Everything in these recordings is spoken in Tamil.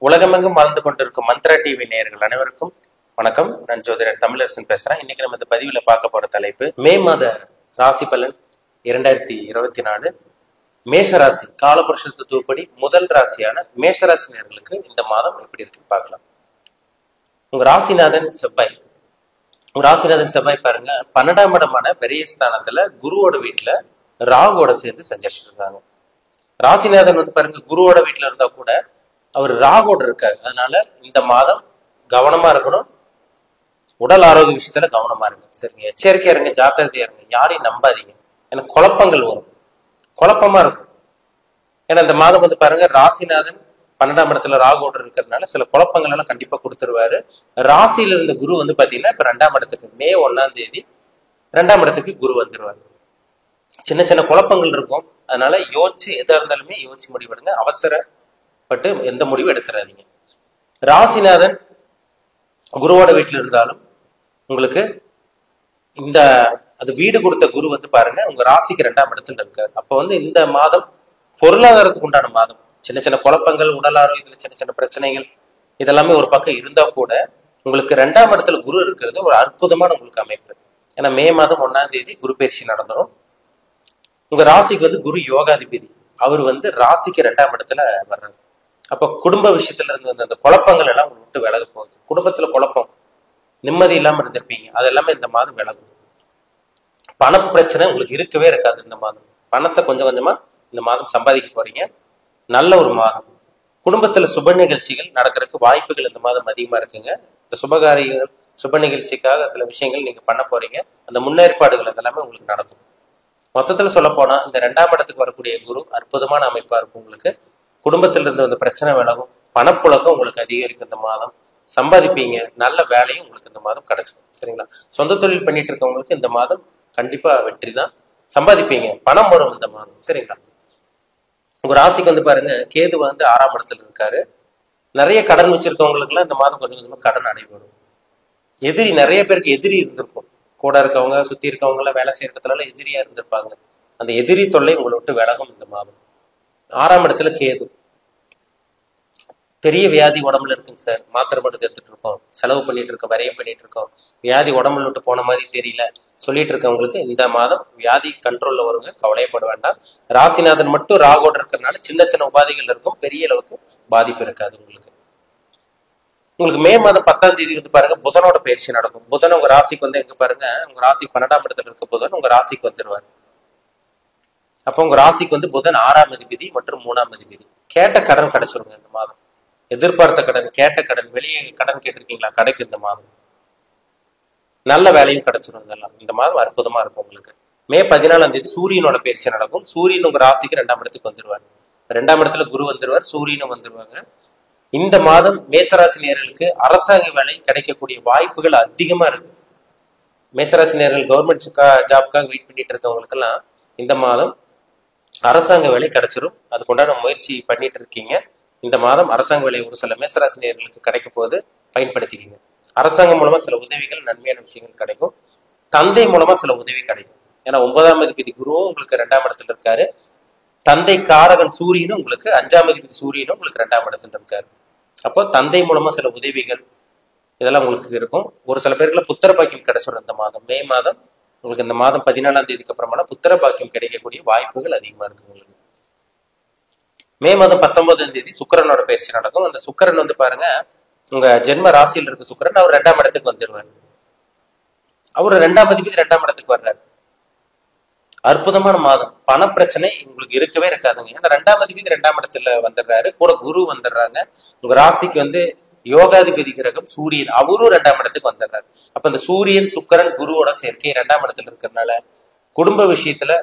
உலகமெங்கும் வாழ்ந்து கொண்டிருக்கும் மந்த்ரா டிவி நேயர்கள் அனைவருக்கும் வணக்கம். நான் ஜோதிடர் தமிழரசன் பேசுறேன். இன்னைக்கு நம்ம இந்த பதிவுல பார்க்க போற தலைப்பு மே மாத ராசி பலன் 2024 மேஷராசி காலபுருஷ தத்துவப்படி முதல் ராசியான மேஷராசி நேயர்களுக்கு இந்த மாதம் எப்படி இருக்குன்னு பார்க்கலாம். உங்க ராசிநாதன் செவ்வாய் பாருங்க 12ஆம் இடமான பெரிய ஸ்தானத்துல குருவோட வீட்டுல ராகுவோட சேர்ந்து சஞ்சரிச்சுட்டு இருக்காங்க. ராசிநாதன் பாருங்க குருவோட வீட்டுல இருந்தா கூட அவர் ராகுவோட இருக்காரு. அதனால இந்த மாதம் கவனமா இருக்கணும். உடல் ஆரோக்கிய விஷயத்துல கவனமா இருங்க. சரிங்க, எச்சரிக்கையா இருங்க, ஜாக்கிரதையா இருங்க. யாரையும் நம்பாதீங்க. ஏன்னா குழப்பங்கள் வரும், குழப்பமா இருக்கும். ஏன்னா இந்த மாதம் பாருங்க ராசிநாதன் 12ஆம் இடத்துல ராகுவோட இருக்கிறதுனால சில குழப்பங்கள் எல்லாம் கண்டிப்பா கொடுத்துருவாரு. ராசியில இருந்த குரு பாத்தீங்கன்னா இப்ப 2ஆம் இடத்துக்கு மே 1ஆம் தேதி 2ஆம் இடத்துக்கு குரு வந்துருவாரு. சின்ன சின்ன குழப்பங்கள் இருக்கும். அதனால யோசிச்சு எதா இருந்தாலுமே யோசிச்சு முடிவெடுங்க. அவசரப்பட்டு எந்த முடிவும் எடுத்துறாதீங்க. ராசிநாதன் குருவோட வீட்டுல இருந்தாலும் உங்களுக்கு இந்த அது வீடு கொடுத்த குரு பாருங்க உங்க ராசிக்கு 2ஆம் இடத்துல இருக்காரு. அப்ப இந்த மாதம் பொருளாதாரத்துக்கு உண்டான மாதம். சின்ன சின்ன குழப்பங்கள், உடல் ஆரோக்கியத்துல சின்ன சின்ன பிரச்சனைகள் இதெல்லாமே ஒரு பக்கம் இருந்தா கூட உங்களுக்கு 2ஆம் இடத்துல குரு இருக்கிறது ஒரு அற்புதமான உங்களுக்கு அமைப்பு. ஏன்னா மே மாதம் 1ஆம் தேதி குரு பயிற்சி நடந்துடும். உங்க ராசிக்கு குரு யோகாதிபதி. அவர் ராசிக்கு 2ஆம் இடத்துல வர்றாரு. அப்ப குடும்ப விஷயத்துல இருந்து அந்த குழப்பங்கள் எல்லாம் உங்களுக்கு விட்டு விலக போகுது. குடும்பத்துல குழப்பம், நிம்மதி இல்லாம இருந்திருப்பீங்க, அதெல்லாமே இந்த மாதம் விலகும். பண பிரச்சனை உங்களுக்கு இருக்கவே இருக்காது. இந்த மாதம் பணத்தை கொஞ்சம் கொஞ்சமா இந்த மாதம் சம்பாதிக்க போறீங்க. நல்ல ஒரு மாதம். குடும்பத்துல சுப நிகழ்ச்சிகள் நடக்கிறதுக்கு வாய்ப்புகள் இந்த மாதம் அதிகமா இருக்குங்க. இந்த சுபகாரியங்கள், சுப நிகழ்ச்சிக்காக சில விஷயங்கள் நீங்க பண்ண போறீங்க. அந்த முன்னேற்பாடுகள் அதெல்லாமே உங்களுக்கு நடக்கும். மொத்தத்துல சொல்ல போனா இந்த 2ஆம் இடத்துக்கு வரக்கூடிய குரு அற்புதமான அமைப்பா இருக்கும். உங்களுக்கு குடும்பத்தில இருந்து அந்த பிரச்சனை விலகும். பணப்புழக்கம் உங்களுக்கு அதிகரிக்கும். இந்த மாதம் சம்பாதிப்பீங்க. நல்ல வேலையும் உங்களுக்கு இந்த மாதம் கிடைச்சிடும். சரிங்களா? சொந்த தொழில் பண்ணிட்டு இருக்கவங்களுக்கு இந்த மாதம் கண்டிப்பா வெற்றி தான். சம்பாதிப்பீங்க, பணம் வரும் இந்த மாதம். சரிங்களா? உங்க ராசிக்கு பாருங்க கேது 6ஆம் இடத்துல இருக்காரு. நிறைய கடன் வச்சிருக்கவங்களுக்கு எல்லாம் இந்த மாதம் கொஞ்சம் கொஞ்சமா கடன் அடைபடும். எதிரி நிறைய பேருக்கு எதிரி இருந்திருக்கும். கூட இருக்கவங்க, சுத்தி இருக்கவங்க எல்லாம் வேலை செய்யறதுல எதிரியா இருந்திருப்பாங்க. அந்த எதிரி தொல்லை உங்களை விட்டு விலகும் இந்த மாதம். 6ஆம் இடத்துல கேது. பெரிய வியாதி உடம்புல இருக்குங்க சார், மாத்திரை மருந்து எடுத்துட்டு இருக்கோம், செலவு பண்ணிட்டு இருக்கோம், வரையம் பண்ணிட்டு இருக்கோம், வியாதி உடம்புல விட்டு போன மாதிரி தெரியல சொல்லிட்டு இருக்கவங்களுக்கு இந்த மாதம் வியாதி கண்ட்ரோல்ல வருங்க. கவலையப்பட வேண்டாம். ராசிநாதன் மட்டும் ராகோட இருக்கிறதுனால சின்ன சின்ன உபாதைகள் இருக்கும், பெரிய அளவுக்கு பாதிப்பு இருக்காது உங்களுக்கு. மே மாதம் 10ஆம் தேதி பாருங்க புதனோட பயிற்சி நடக்கும். புதன் உங்க ராசிக்கு எங்க பாருங்க உங்க ராசி 12ஆம் இடத்துல இருக்க புதன் உங்க ராசிக்கு வந்துருவாரு. அப்ப உங்க ராசிக்கு புதன் 6ஆம் அதிபதி மற்றும் 3ஆம் அதிபதி. கேட்ட கடன் கிடைச்சிருங்க இந்த மாதம். எதிர்பார்த்த கடன், கேட்ட கடன், வெளியே கடன் கேட்டிருக்கீங்களா, கிடைக்கும் இந்த மாதம். நல்ல வேலையும் கிடைச்சிரும். இதெல்லாம் இந்த மாதம் அற்புதமா இருக்கும் உங்களுக்கு. மே 14ஆம் தேதி சூரியனோட பயிற்சி நடக்கும். சூரியன் உங்க ராசிக்கு 2ஆம் இடத்துக்கு வந்துருவாரு. 2ஆம் இடத்துல குரு வந்துருவார், சூரியனும் வந்துருவாங்க. இந்த மாதம் மேசராசி நேயர்களுக்கு அரசாங்க வேலை கிடைக்கக்கூடிய வாய்ப்புகள் அதிகமா இருக்கு. மேசராசி நேயர்கள் கவர்மெண்ட் ஜாப்காக வெயிட் பண்ணிட்டு இருக்கவங்களுக்கு எல்லாம் இந்த மாதம் அரசாங்க வேலை கிடைச்சிரும். அதுக்குண்டான முயற்சி பண்ணிட்டு இருக்கீங்க. இந்த மாதம் அரசாங்க வேலை ஒரு சில மேசராசி நேயர்களுக்கு கிடைக்க போது பயன்படுத்திக்கிங்க. அரசாங்கம் மூலமா சில உதவிகள், நன்மையான விஷயங்கள் கிடைக்கும். தந்தை மூலமா சில உதவி கிடைக்கும். ஏன்னா 9ஆம் அதிபதி குருவும் உங்களுக்கு 2ஆம் இடத்துல இருக்காரு. தந்தை காரகன் சூரியனும் உங்களுக்கு 5ஆம் அதிபதி சூரியனும் உங்களுக்கு 2ஆம் இடத்துல இருக்காரு. அப்போ தந்தை மூலமா சில உதவிகள் இதெல்லாம் உங்களுக்கு இருக்கும். ஒரு சில பேருக்கு புத்திர பாக்கியம் கிடைச்சிடும் இந்த மாதம். மே மாதம் உங்களுக்கு இந்த மாதம் 14ஆம் தேதிக்கு அப்புறமா புத்திர பாக்கியம் கிடைக்கக்கூடிய வாய்ப்புகள் அதிகமா இருக்கு உங்களுக்கு. மே மாதம் 19ஆம் தேதி சுக்கிரனோட பயிற்சி நடக்கும். அந்த சுக்கிரன் பாருங்க உங்க ஜென்ம ராசியில் இருக்க சுக்கிரன் அவர் 2ஆம் இடத்துக்கு வந்துருவாரு. அவரு 2ஆம் அதிபதி 2ஆம் இடத்துக்கு வர்றாரு. அற்புதமான மாதம். பண பிரச்சனை உங்களுக்கு இருக்கவே இருக்காதுங்க. ஏன்னா 2ஆம் அதிபதி 2ஆம் இடத்துல வந்துடுறாரு, கூட குரு வந்துடுறாங்க. உங்க ராசிக்கு யோகாதிபதி கிரகம் சூரியன், அவரும் 2ஆம் இடத்துக்கு வந்துடுறாரு. அப்ப இந்த சூரியன் சுக்கிரன் குருவோட சேர்க்கை 2ஆம் இடத்துல இருக்கிறதுனால குடும்ப விஷயத்துல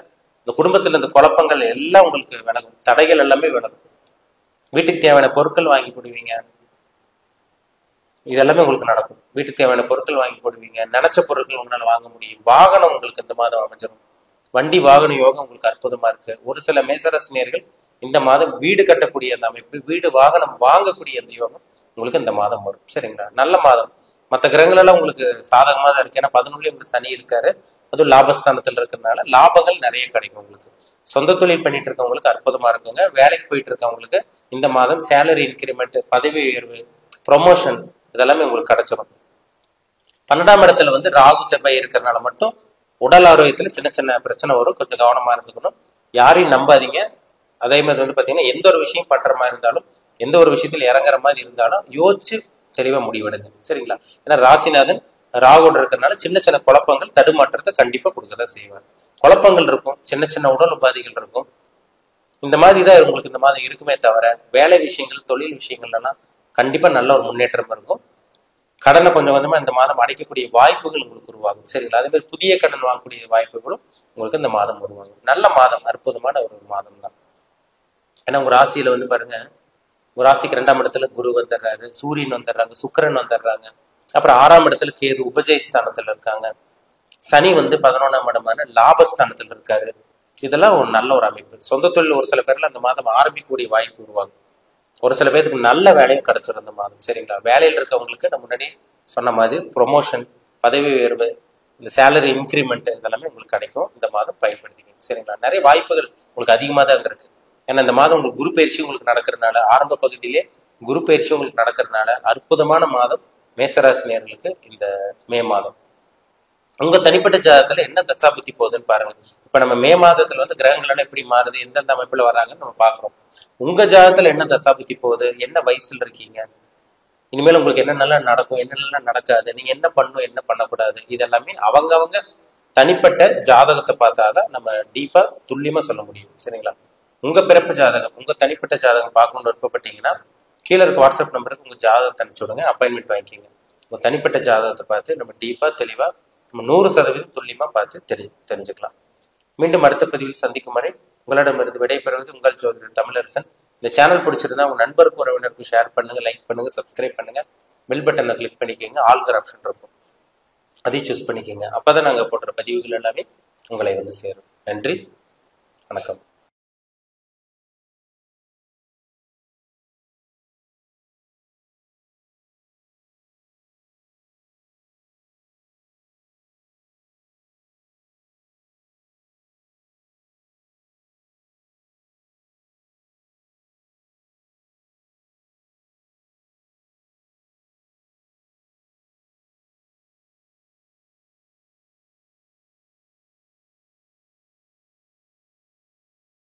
இந்த குடும்பத்துல இந்த குழப்பங்கள் எல்லாம் உங்களுக்கு விலகும். தடைகள் எல்லாமே விலகும். வீட்டுக்கு தேவையான பொருட்கள் வாங்கி போடுவீங்க. இதெல்லாமே உங்களுக்கு நடக்கும். வீட்டுக்கு தேவையான பொருட்கள் வாங்கி போடுவீங்க. நினைச்ச பொருட்கள் உங்களால வாங்க முடியும். வாகனம் உங்களுக்கு இந்த மாதம் அமைஞ்சிடும். வண்டி வாகன யோகம் உங்களுக்கு அற்புதமா இருக்கு. ஒரு சில மேசராசினியர்கள் இந்த மாதம் வீடு கட்டக்கூடிய அந்த அமைப்பு, வீடு வாகனம் வாங்கக்கூடிய அந்த யோகம் உங்களுக்கு இந்த மாதம் வரும். சரிங்களா? நல்ல மாதம். மற்ற கிரகங்கள் எல்லாம் உங்களுக்கு சாதகமா தான் இருக்கு. ஏன்னா 11 உங்களுக்கு சனி இருக்காரு, அதுவும் லாபஸ்தானத்துல இருக்கிறதுனால லாபங்கள் நிறைய கிடைக்கும் உங்களுக்கு. சொந்த தொழில் பண்ணிட்டு இருக்கவங்களுக்கு அற்புதமா இருக்குங்க. வேலைக்கு போயிட்டு இருக்கவங்களுக்கு இந்த மாதம் சேலரி இன்கிரிமெண்ட், பதவி உயர்வு, ப்ரொமோஷன் இதெல்லாமே உங்களுக்கு கிடைச்சிடும். 12ஆம் இடத்துல வந்து ராகு செவ்வாய் இருக்கிறதுனால மட்டும் உடல் ஆரோக்கியத்துல சின்ன சின்ன பிரச்சனை வரும். கொஞ்சம் கவனமா இருந்துக்கணும். யாரையும் நம்பாதீங்க. அதே மாதிரி வந்து பாத்தீங்கன்னா எந்த ஒரு விஷயம் பண்ற மாதிரி இருந்தாலும், எந்த ஒரு விஷயத்துல இறங்குற மாதிரி இருந்தாலும் யோசிச்சு தெளிவா முடிவெடுங்க. சரிங்களா? ஏன்னா ராசிநாதன் ராகுவோட இருக்கிறதுனால சின்ன சின்ன குழப்பங்கள், தடுமாற்றத்தை கண்டிப்பா கொடுக்கதான் செய்வார். குழப்பங்கள் இருக்கும், சின்ன சின்ன உடல் உபாதைகள் இருக்கும். இந்த மாதிரி தான் உங்களுக்கு இந்த மாதிரி இருக்குமே தவிர வேலை விஷயங்கள், தொழில் விஷயங்கள்லாம் கண்டிப்பா நல்ல ஒரு முன்னேற்றம் இருக்கும். கடனை கொஞ்சம் கொஞ்சமா இந்த மாதம் அடைக்கக்கூடிய வாய்ப்புகள் உங்களுக்கு உருவாகும். சரிங்களா? அதே மாதிரி புதிய கடன் வாங்கக்கூடிய வாய்ப்புகளும் உங்களுக்கு இந்த மாதம் உருவாகும். நல்ல மாதம், அற்புதமான ஒரு மாதம் தான். ஏன்னா உங்க ராசியில வந்து பாருங்க, உங்க ராசிக்கு 2ஆம் இடத்துல குரு வந்துடுறாரு, சூரியன் வந்துடுறாங்க, சுக்கிரன் வந்துடுறாங்க. அப்புறம் 6ஆம் இடத்துல கேது உபஜயஸ்தானத்துல இருக்காங்க. சனி வந்து 11ஆம் இடமான லாபஸ்தானத்துல இருக்காரு. இதெல்லாம் ஒரு நல்ல ஒரு அமைப்பு. சொந்த தொழில் ஒரு சில பேர்ல அந்த மாதம் ஆரம்பிக்கக்கூடிய வாய்ப்பு உருவாகும். ஒரு சில பேருக்கு நல்ல வேலையும் கிடைச்சிடும் இந்த மாதம். சரிங்களா? வேலையில் இருக்கவங்களுக்கு நம்ம முன்னாடி சொன்ன மாதிரி ப்ரொமோஷன், பதவி உயர்வு, இந்த சேலரி இன்க்ரிமெண்ட் இதெல்லாமே உங்களுக்கு கிடைக்கும். இந்த மாதம் பயன்படுத்திக்கணும். சரிங்களா? நிறைய வாய்ப்புகள் உங்களுக்கு அதிகமாக தான் இருக்கு. ஏன்னா இந்த மாதம் உங்களுக்கு குரு பயிற்சி உங்களுக்கு நடக்கிறதுனால, ஆரம்ப பகுதியிலே குரு பயிற்சி உங்களுக்கு நடக்கிறதுனால அற்புதமான மாதம் மேசராசி நேயர்களுக்கு இந்த மே மாதம். உங்க தனிப்பட்ட ஜாதகத்துல என்ன தசாபுத்தி போகுதுன்னு பாருங்க. இப்ப நம்ம மே மாதத்துல வந்து கிரகங்கள் எப்படி மாறுது, எந்தெந்த அமைப்புல வராங்கன்னு நம்ம பாக்குறோம். உங்க ஜாதகத்துல என்ன தசாபுத்தி போகுது, என்ன வயசுல இருக்கீங்க, இனிமேல் உங்களுக்கு என்னென்னலாம் நடக்கும், என்னென்னலாம் நடக்காது, நீங்க என்ன பண்ணணும், என்ன பண்ணக்கூடாது, இதெல்லாமே அவங்க தனிப்பட்ட ஜாதகத்தை பார்த்தாதான் நம்ம டீப்பா துல்லியமா சொல்ல முடியும். சரிங்களா? உங்க பிறப்பு ஜாதகம், உங்க தனிப்பட்ட ஜாதகம் பார்க்கணும்னு விருப்பப்பட்டீங்கன்னா கீழே இருக்க வாட்ஸ்அப் நம்பருக்கு உங்க ஜாதகத்தை அனுப்பிச்சு விடுங்க, அப்பாயின்மெண்ட் வாங்கிக்கிங்க. உங்க தனிப்பட்ட ஜாதகத்தை பார்த்து நம்ம டீப்பா தெளிவா நம்ம 100% துல்லியமா பார்த்து தெரிஞ்சுக்கலாம். மீண்டும் அடுத்த பதிவில் சந்திக்கும் வரை உங்களிடமிருந்து விடைபெறுவது உங்கள் ஜோதிடர் தமிழரசன். இந்த சேனல் பிடிச்சிருந்தா உங்க நண்பருக்கு, உறவினருக்கும் ஷேர் பண்ணுங்க, லைக் பண்ணுங்க, சப்ஸ்கிரைப் பண்ணுங்க, பெல் பட்டனை கிளிக் பண்ணிக்கோங்க. ஆல்கிற ஆப்ஷன் இருக்கும், அதையும் சூஸ் பண்ணிக்கோங்க. அப்பதான் நாங்க போடுற பதிவுகள் எல்லாமே உங்களை வந்து சேரும். நன்றி, வணக்கம்.